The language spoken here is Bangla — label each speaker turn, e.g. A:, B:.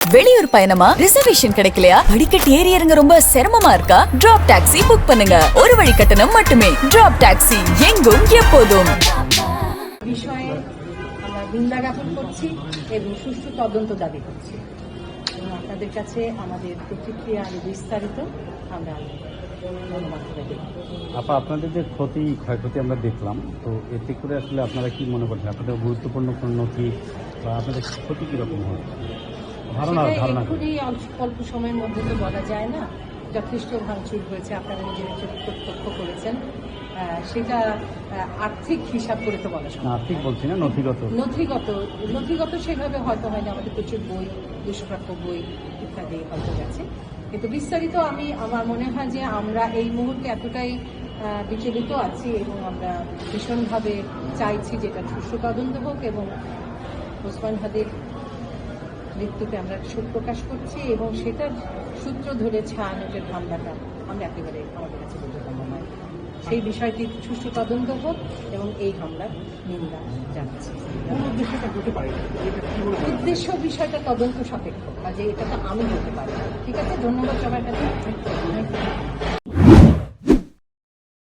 A: வெளியூர் பயணமா ரிசர்வேஷன் கிடைக்கலையா படிக்கட்டு ஏறி இறங்க ரொம்ப சிரமமா இருக்கா டிராப் டாக்ஸி புக் பண்ணுங்க ஒரு வழி கட்டணம் மட்டுமே டிராப் டாக்ஸி এঙ্গুম எப்போதும்
B: বিষয়ে আমরা নিন্দা জ্ঞাপন করছি এবং সুষ্ঠু তদন্ত দাবি করছি এবং আপনাদের কাছে আমাদের প্রতিক্রিয়া আরো বিস্তারিত আমরা গণমাধ্যমে দেব।
C: আপা আপনাদের যে ক্ষয়ক্ষতি আমরা দেখলাম তো এতে করে আসলে আপনারা কি মনে করছেন আপনাদের গুরুত্বপূর্ণ কোনো নথি বা আপনাদের ক্ষতি কিরকম হয় ধারণা
B: এখনই অল্প সময়ের মধ্যে তো বলা যায় না। যথেষ্ট ভাঙচুর হয়েছে, আপনারা নিজেরা প্রত্যক্ষ করেছেন। সেটা আর্থিক হিসাব করে তো বলা সম্ভব।
C: আর্থিক বলছি না,
B: নথিগত সেভাবে হয়তো হয়নি, আমাদের প্রচুর বই, দুষ্প্রাপ্য বই ইত্যাদি হয়তো গেছে, কিন্তু বিস্তারিত আমার মনে হয় যে আমরা এই মুহূর্তে এতটাই বিচলিত আছি এবং আমরা ভীষণভাবে চাইছি যেটা সুষ্ঠু তদন্ত হোক এবং ওসমান হাদির মৃত্যুতে আমরা শোক প্রকাশ করছি এবং সেটার সূত্র ধরে ছায়ানটের হামলাটা আমরা একেবারে আমাদের কাছে বোঝানো হয়। সেই বিষয়টি সুষ্ঠু তদন্ত হোক এবং এই হামলার নিন্দা জানাচ্ছি। উদ্দেশ্য বিষয়টা তদন্ত সাপেক্ষ, কাজে এটা তো আমি বলতে পারি। ঠিক আছে, ধন্যবাদ সবার কাছে।